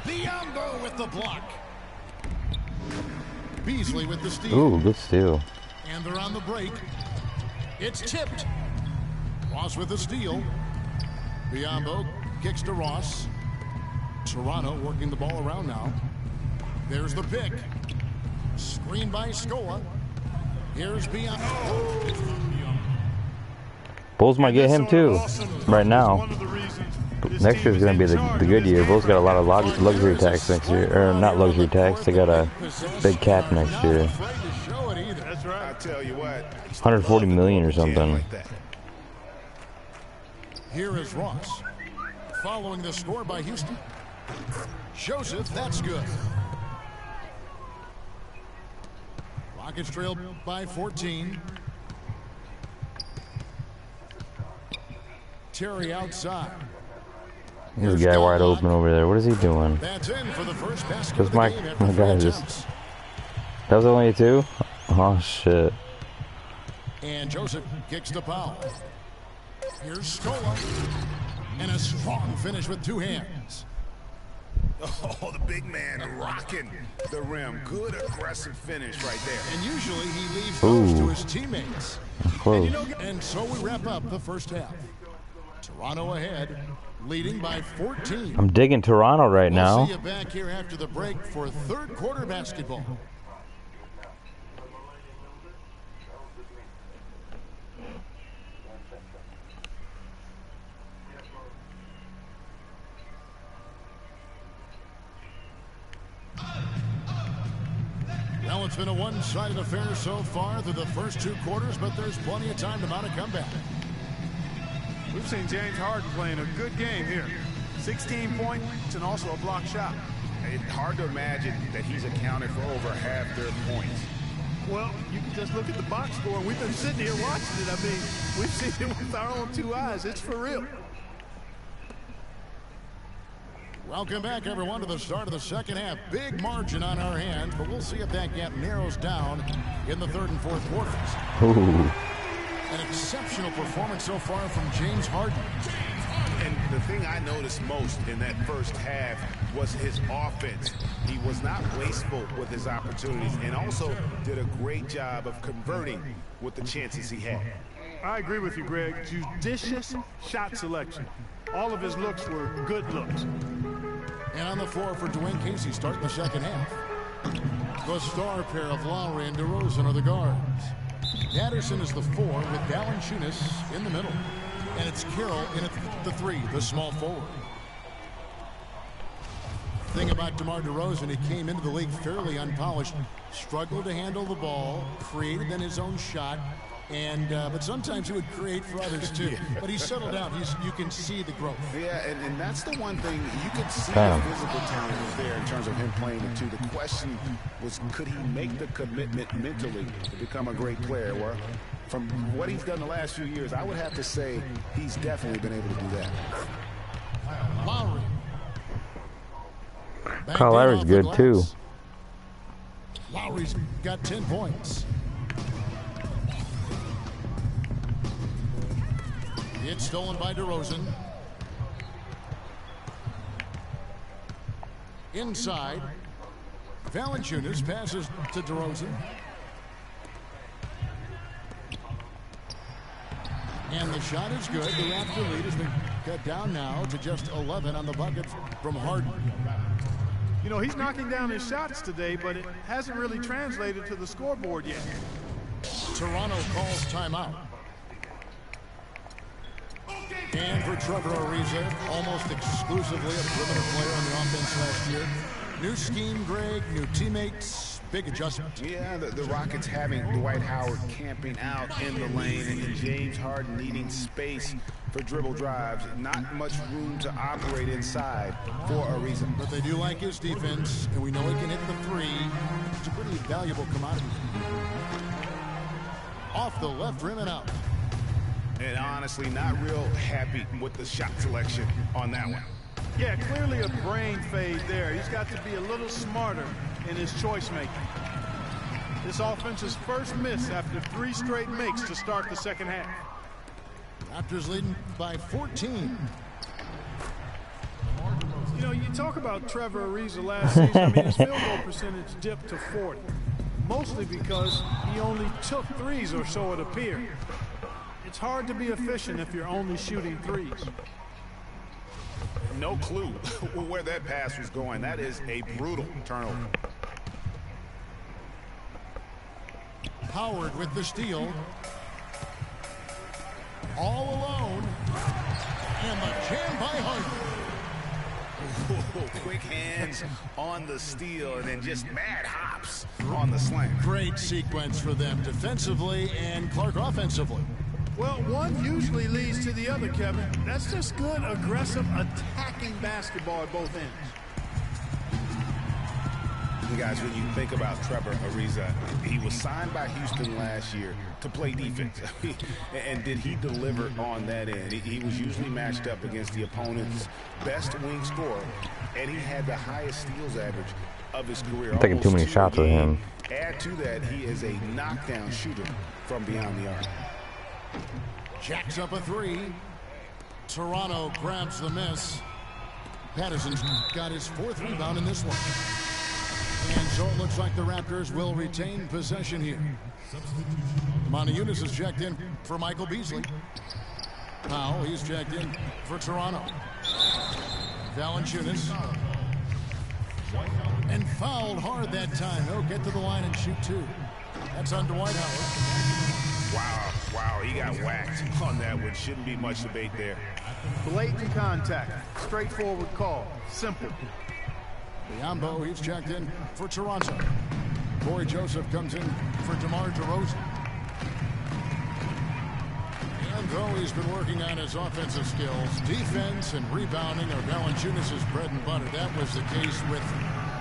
Biombo with the block. Beasley with the steal. Ooh, good steal. And they're on the break. It's tipped. Ross with the steal. Biombo kicks to Ross. Toronto working the ball around now. There's the pick. Screen by Scola. Here's Biombo. Bulls might get him too, right now. Next year's going to be the good year. Bulls got a lot of luxury tax next year. Or not luxury tax, they got a big cap next year. That's right. I tell you what, 140 million or something. Here is Ross. Following the score by Houston. Joseph, that's good. Rockets trailed by 14. Terry outside. There's a guy wide open over there. What is he doing? That's in for the first basket Because my guy just... That was only a 2? Oh, shit. And Joseph kicks to Powell. Here's Scola. And a strong finish with 2 hands. Oh, the big man rocking the rim. Good aggressive finish right there. And usually he leaves those to his teammates. Close. And so we wrap up the first half. Toronto ahead, leading by 14. I'm digging Toronto right now. We'll see you back here after the break for third quarter basketball. Well, it's been a one-sided affair so far through the first 2 quarters, but there's plenty of time to mount a comeback. We've seen James Harden playing a good game here. 16 points and also a block shot. It's hard to imagine that he's accounted for over half their points. Well, you can just look at the box score. We've been sitting here watching it. I mean, we've seen it with our own 2 eyes. It's for real. Welcome back, everyone, to the start of the second half. Big margin on our hands, but we'll see if that gap narrows down in the third and fourth quarters. Ooh. An exceptional performance so far from James Harden. And the thing I noticed most in that first half was his offense. He was not wasteful with his opportunities and also did a great job of converting with the chances he had. I agree with you, Greg. Judicious shot selection. All of his looks were good looks. And on the floor for Dwayne Casey starting the second half. The star pair of Lowry and DeRozan are the guards. Patterson is the 4 with Valanciunas in the middle. And it's Carroll in at the 3, the small forward. Thing about DeMar DeRozan, he came into the league fairly unpolished, struggled to handle the ball, created then his own shot, and but sometimes he would create for others too. Yeah. But he's settled down. You can see the growth. Yeah, and that's the one thing you can see. The physical talent was there in terms of him playing the 2. The question was, could he make the commitment mentally to become a great player? Well, from what he's done the last few years, I would have to say he's definitely been able to do that. Lowry. Kyle Lowry's good too. Lowry's got 10 points. It's stolen by DeRozan. Inside. Valanciunas passes to DeRozan. And the shot is good. The Raptor lead has been cut down now to just 11 on the bucket from Harden. You know, he's knocking down his shots today, but it hasn't really translated to the scoreboard yet. Toronto calls timeout. And for Trevor Ariza, almost exclusively a perimeter player on the offense last year. New scheme, Greg, new teammates, big adjustment. Yeah, the Rockets having Dwight Howard camping out in the lane and James Harden needing space for dribble drives. Not much room to operate inside for Ariza. But they do like his defense, and we know he can hit the 3. It's a pretty valuable commodity. Off the left rim and out. And honestly, not real happy with the shot selection on that one. Yeah, clearly a brain fade there. He's got to be a little smarter in his choice making. This offense's first miss after 3 straight makes to start the second half. Raptors leading by 14. You know, you talk about Trevor Ariza last season, I mean, his field goal percentage dipped to 40. Mostly because he only took threes, or so it appeared. It's hard to be efficient if you're only shooting threes. No clue where that pass was going. That is a brutal turnover. Howard with the steal. All alone. And the jam by Harden. Quick hands on the steal and then just mad hops on the slam. Great sequence for them defensively and Clark offensively. Well, one usually leads to the other, Kevin. That's just good, aggressive, attacking basketball at both ends. You guys, when you think about Trevor Ariza, he was signed by Houston last year to play defense. And did he deliver on that end? He was usually matched up against the opponent's best wing scorer, and he had the highest steals average of his career. I'm taking too many shots with him. Add to that, he is a knockdown shooter from beyond the arc. Jacks up a three. Toronto grabs the miss. Patterson's got his fourth rebound in this one. And so it looks like the Raptors will retain possession here. Moniunas is checked in for Michael Beasley. Powell, he's checked in for Toronto. Valanciunas. And fouled hard that time. He'll get to the line and shoot two. That's on Dwight Howard. Wow, he got whacked on that one. Shouldn't be much debate there. Blatant contact. Straightforward call. Simple. Biombo, he's checked in for Toronto. Corey Joseph comes in for DeMar DeRozan. And though he's been working on his offensive skills, defense and rebounding are Valanciunas' bread and butter. That was the case with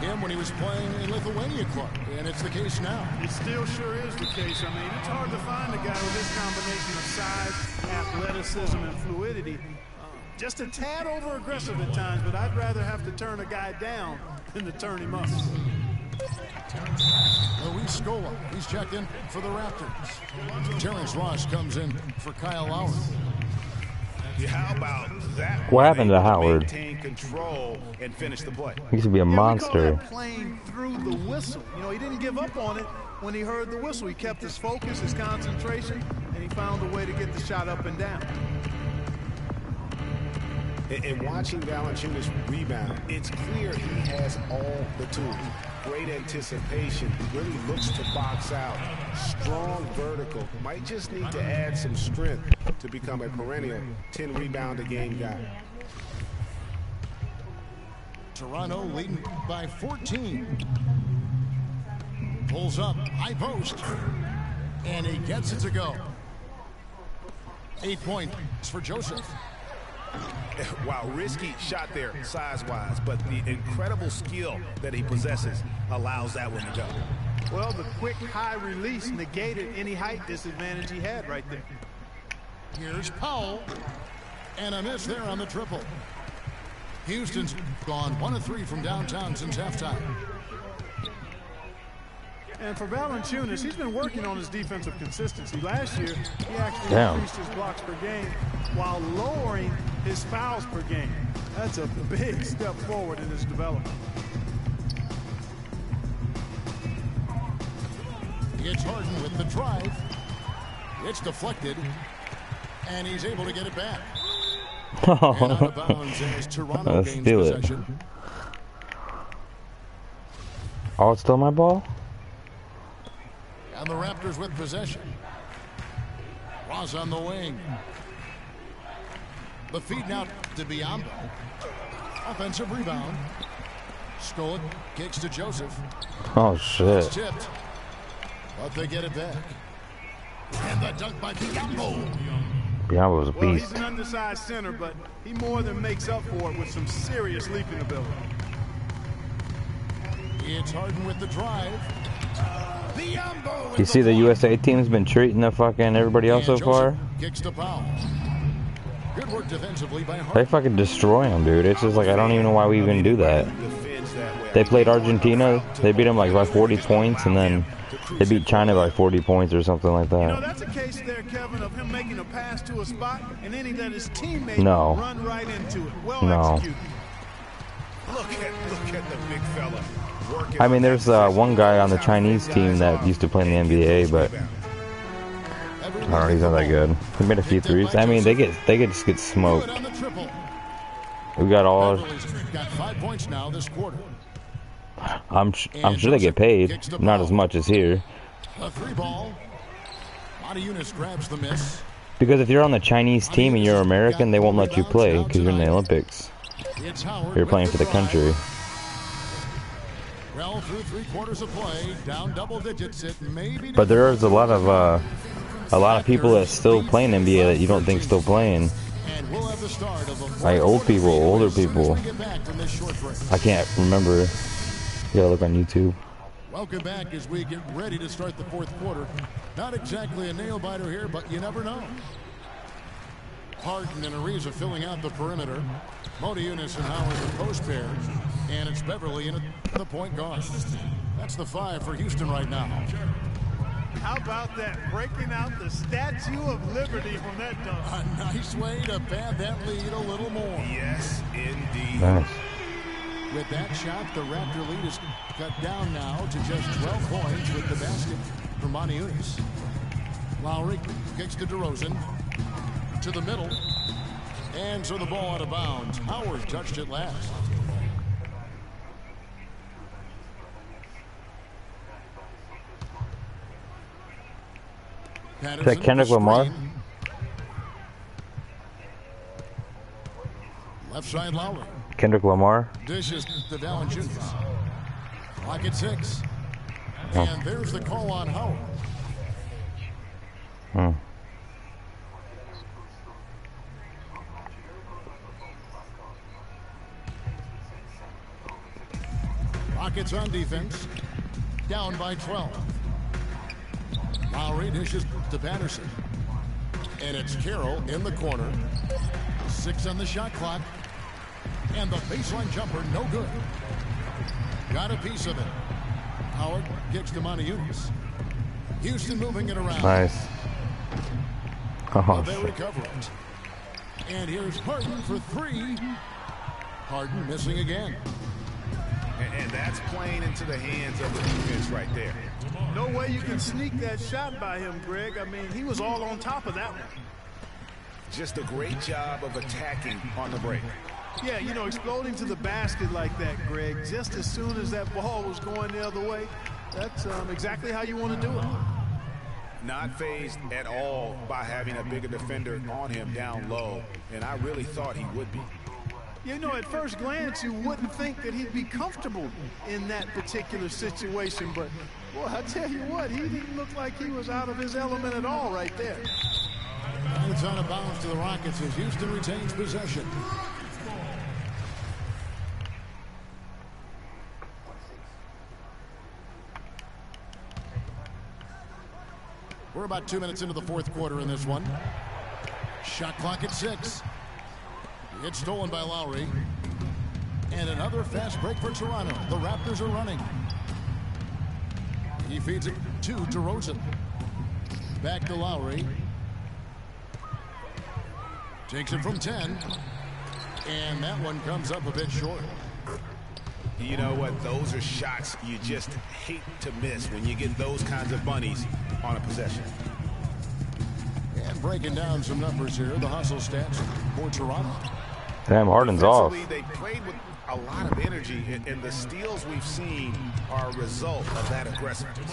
him when he was playing in Lithuania club, and it's the case now. It still sure is the case. I mean, it's hard to find a guy with this combination of size, athleticism, and fluidity. Just a tad over-aggressive at times, but I'd rather have to turn a guy down than to turn him up. Luis Scola, he's checked in for the Raptors. Terrence Ross comes in for Kyle Lowry. Yeah, how about that? What happened to Howard? Maintain control and finish the play. He used to be a monster. We call that playing through the whistle. You know, he didn't give up on it when he heard the whistle. He kept his focus, his concentration, and he found a way to get the shot up and down. And watching Valanciunas rebound, it's clear he has all the tools. Great anticipation, really looks to box out. Strong vertical, might just need to add some strength to become a perennial 10-rebound-a-game guy. Toronto leading by 14. Pulls up, high post, and he gets it to go. 8 points for Joseph. Wow, risky shot there size-wise, but the incredible skill that he possesses allows that one to go. Well, the quick high release negated any height disadvantage he had right there. Here's Powell, and a miss there on the triple. Houston's gone 1 of 3 from downtown since halftime. And for Valanciunas, he's been working on his defensive consistency. Last year, he actually increased his blocks per game while lowering his fouls per game. That's a big step forward in his development. It's Harden with the drive. It's deflected, and he's able to get it back. And out of bounds as Toronto gains possession. Oh, it's still my ball? And the Raptors with possession. Ross on the wing. The feed now to Biombo. Offensive rebound. Scola kicks to Joseph. Oh, shit. It's tipped. But they get it back. And the dunk by Biombo. Biombo was a Well, beast. he's an undersized center, but he more than makes up for it with some serious leaping ability. It's Harden with the drive. You see the USA team's been treating the fucking everybody else so far? Kicks to Powell. Good work defensively by Harden. They fucking destroy them, dude. It's just like, I don't even know why we even do that. They played Argentina. They beat them like by 40 points, and then they beat China by 40 points or something like that. You know, that's a case there, Kevin, of him making a pass to a spot and then he let his teammate No. run right into it. Well No. executed. Look I mean, there's one guy on the Chinese team that used to play in the NBA, but I don't know, he's not that good. He made a few threes. I mean, they just get smoked. We got all. I'm sure they get paid, not as much as here. Because if you're on the Chinese team and you're American, they won't let you play because you're in the Olympics. You're playing for the country. Well, through 3/4 of play, down double digits. It may be. But there is a lot of people that still play in NBA that you don't think still playing. Like old people, older people. I can't remember. You gotta look on YouTube. Welcome back as we get ready to start the 4th quarter. Not exactly a nail-biter here, but you never know. Harden and Ariza filling out the perimeter. Modiunas and Howard the post pair. And it's Beverly in the point guard. That's the 5 for Houston right now. How about that? Breaking out the Statue of Liberty from that dunk. A nice way to pad that lead a little more. Yes, indeed. Nice. With that shot, the Raptor lead is cut down now to just 12 points with the basket for Modiunas. Lowry kicks to DeRozan. To the middle. And so the ball out of bounds. Howard touched it last. Is that Kendrick Lamar? Left side Lowry. Kendrick Lamar? Dishes to Valanciunas. Clock at 6. Oh. And there's the call on Howard. Rockets on defense. Down by 12. Lowry dishes to Patterson. And it's Carroll in the corner. 6 on the shot clock. And the baseline jumper, no good. Got a piece of it. Howard kicks to Modiunas. Houston moving it around. Nice. Oh, they recover it. And here's Harden for 3. Harden missing again. And that's playing into the hands of the defense right there. No way you can sneak that shot by him, Greg. I mean, he was all on top of that one. Just a great job of attacking on the break. Yeah, you know, exploding to the basket like that, Greg, just as soon as that ball was going the other way, that's exactly how you want to do it. Not fazed at all by having a bigger defender on him down low, and I really thought he would be. You know, at first glance, you wouldn't think that he'd be comfortable in that particular situation, but, boy, I tell you what, he didn't look like he was out of his element at all right there. And it's out of bounds to the Rockets as Houston retains possession. We're about 2 minutes into the 4th quarter in this one. Shot clock at 6. It's stolen by Lowry. And another fast break for Toronto. The Raptors are running. He feeds it to DeRozan. Back to Lowry. Takes it from 10. And that one comes up a bit short. You know what? Those are shots you just hate to miss when you get those kinds of bunnies on a possession. And breaking down some numbers here, the hustle stats for Toronto. Damn, Harden's off. They played with a lot of energy, and the steals we've seen are a result of that aggressiveness.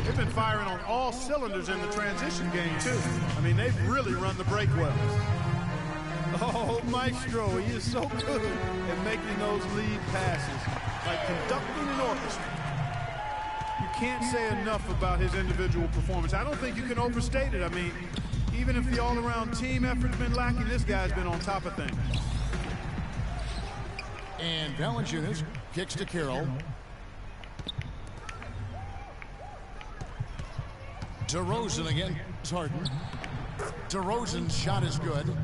They've been firing on all cylinders in the transition game, too. I mean, they've really run the break well. Oh, Maestro, he is so good at making those lead passes, like conducting an orchestra. You can't say enough about his individual performance. I don't think you can overstate it. I mean, even if the all-around team effort's been lacking, this guy's been on top of things. And Valanciunas kicks to Carroll. DeRozan again. Harden. DeRozan's shot is good.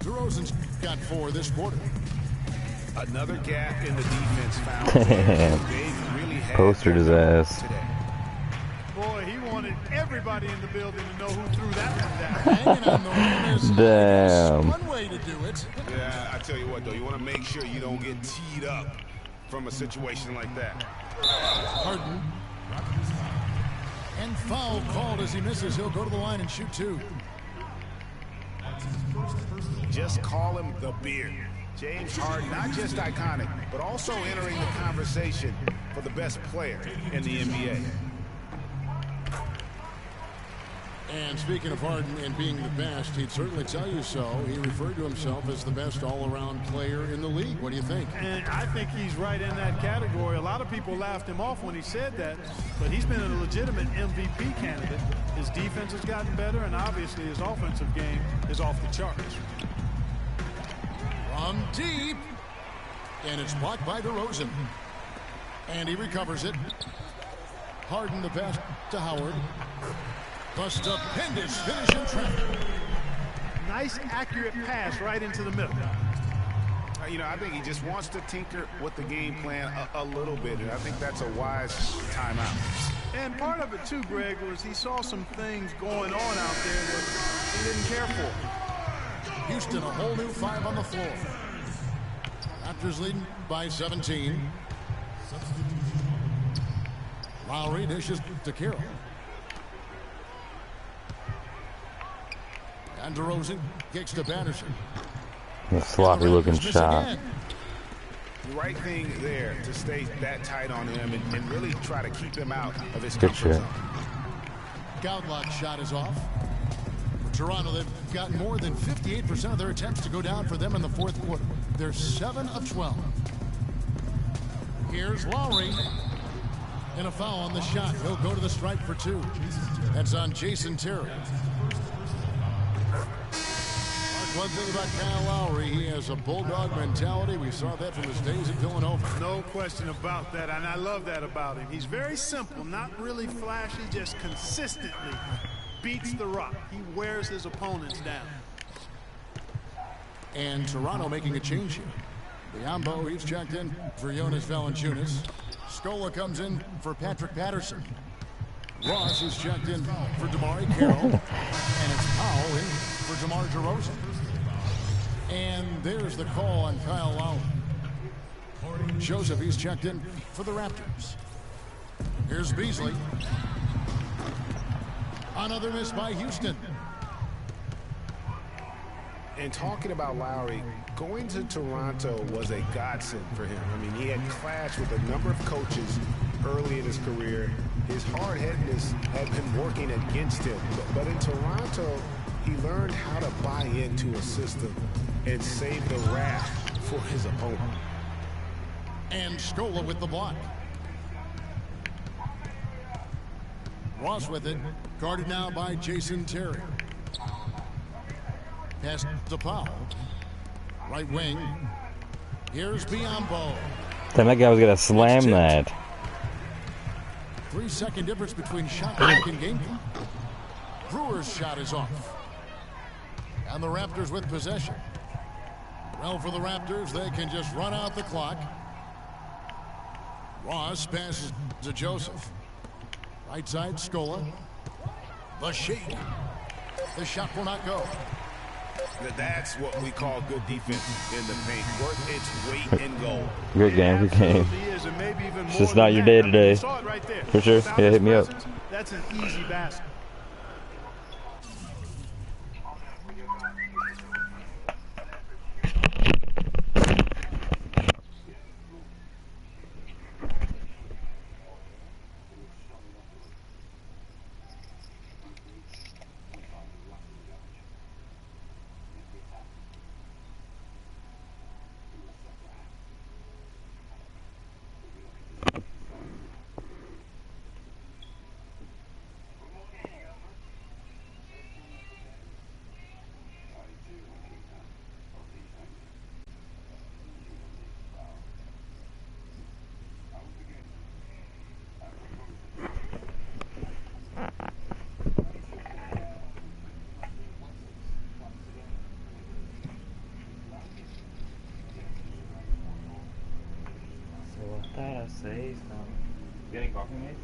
DeRozan's got 4 this quarter. Another gap in the defense found. Postered his ass. Today. Boy, he wanted everybody in the building to know who threw that one down. Hanging on the rim is Damn. one way to do it. Yeah, I tell you what, though, you want to make sure you don't get teed up from a situation like that. Harden. And foul called as he misses. He'll go to the line and shoot two. Just call him the Beard. James Harden, not just iconic, but also entering the conversation for the best player in the NBA. And speaking of Harden and being the best, he'd certainly tell you so. He referred to himself as the best all-around player in the league. What do you think? And I think he's right in that category. A lot of people laughed him off when he said that, but he's been a legitimate MVP candidate. His defense has gotten better, and obviously his offensive game is off the charts. From deep. And it's blocked by DeRozan. And he recovers it. Harden the pass to Howard. The stupendous finish in traffic. Nice, accurate pass right into the middle. You know, I think he just wants to tinker with the game plan a little bit, and I think that's a wise timeout. And part of it, too, Greg, was he saw some things going on out there that he didn't care for. Houston, a whole new 5 on the floor. Raptors leading by 17. Lowry dishes to Carroll. And DeRozan kicks to Patterson. A sloppy looking shot. Again. The right thing there to stay that tight on him and really try to keep him out of his Good comfort shit. zone. Goudlock's shot is off. For Toronto, they've got more than 58% of their attempts to go down for them in the fourth quarter. They're 7 of 12. Here's Lowry. And a foul on the shot. He'll go to the stripe for 2. That's on Jason Terry. One thing about Kyle Lowry, he has a bulldog mentality. We saw that from his days at Villanova. No question about that, and I love that about him. He's very simple, not really flashy, just consistently beats the rock. He wears his opponents down. And Toronto making a change here. Biombo, he's checked in for Jonas Valanciunas. Scola comes in for Patrick Patterson. Ross is checked in for DeMar Carroll. And it's Powell in for DeMar DeRozan. And there's the call on Kyle Lowry. Joseph, he's checked in for the Raptors. Here's Beasley. Another miss by Houston. And talking about Lowry, going to Toronto was a godsend for him. I mean, he had clashed with a number of coaches early in his career. His hard-headedness had been working against him. But in Toronto, he learned how to buy into a system and save the wrath for his opponent. And Scola with the block. Ross with it. Guarded now by Jason Terry. Pass to Powell. Right wing. Here's Biombo. Damn, that guy was gonna slam that. 3-second difference between shot clock and game clock. Brewer's shot is off. And the Raptors with possession. Well, for the Raptors, they can just run out the clock. Ross passes to Joseph. Right side, Scola. The shake. The shot will not go. That's what we call good defense in the paint. Worth its weight in gold. Good game, good game. Is, and maybe even It's more just than not your that. day I mean, today. you saw it right there. For sure. Without Yeah, his hit me up. presence, that's an easy basket. ¿Seis? No. ¿Tienen coffee, mate?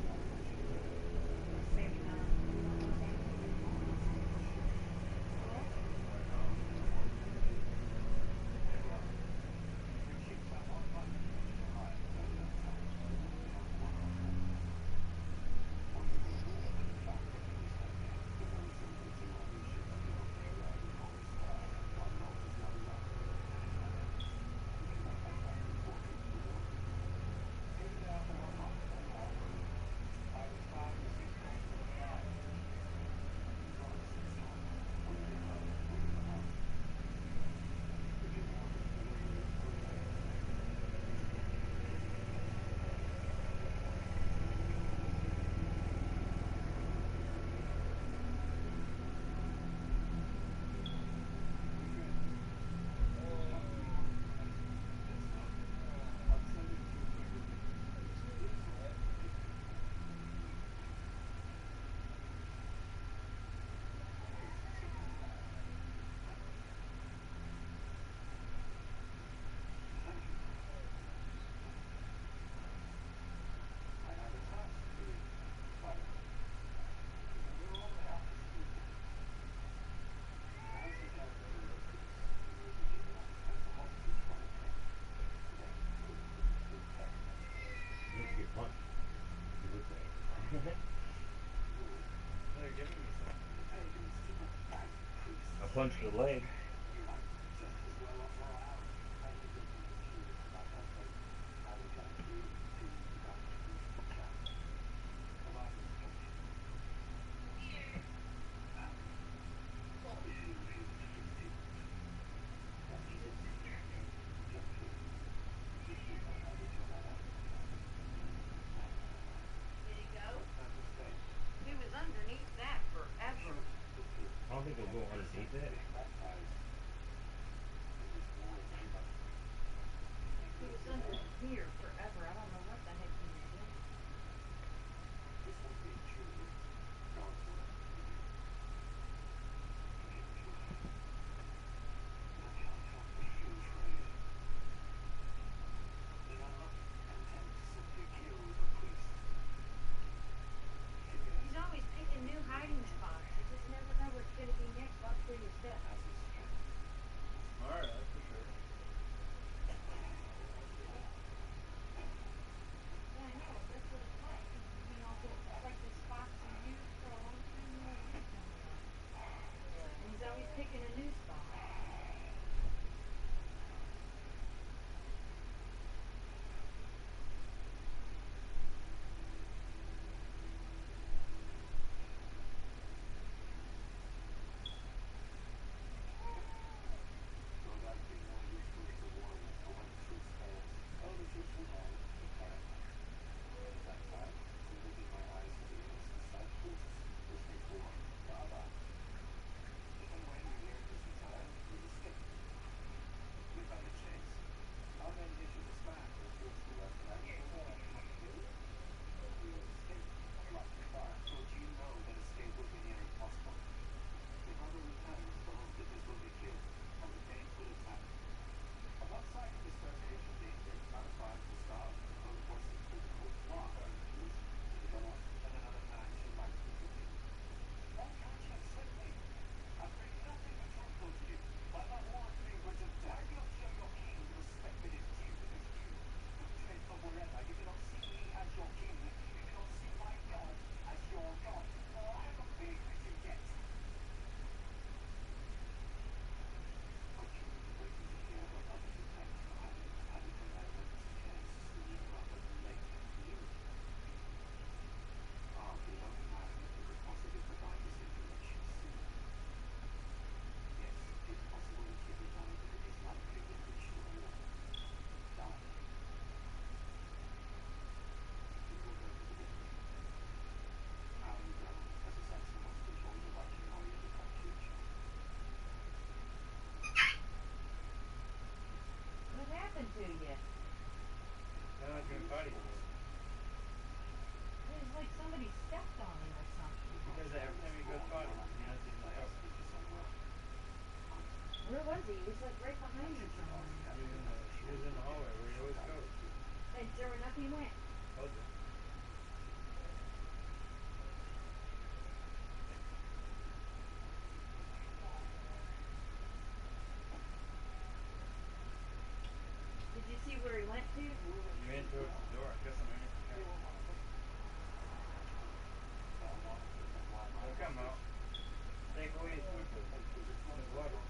punch to the leg. I don't think they'll go underneath it. He was under here forever. I don't know what the heck he was doing. He's always picking new hiding spots. You just never know what's going to be next up for your step. Alright, that's for sure. Yeah, I know. That's what it's like. You know, it's like the spots you use for a long time. You know, use them. And he's always picking a new spot. What happened to you? Now I can fight him. It was like somebody stepped on him or something. Because every time he goes fighting, he has to look up. Where was he? He was like right behind you somewhere. He was in the hallway where he always goes. And sure enough, he went. Told you. Did you see where he went to? He ran towards the door. I guess I'm in. He'll come out. Take away his food. His water.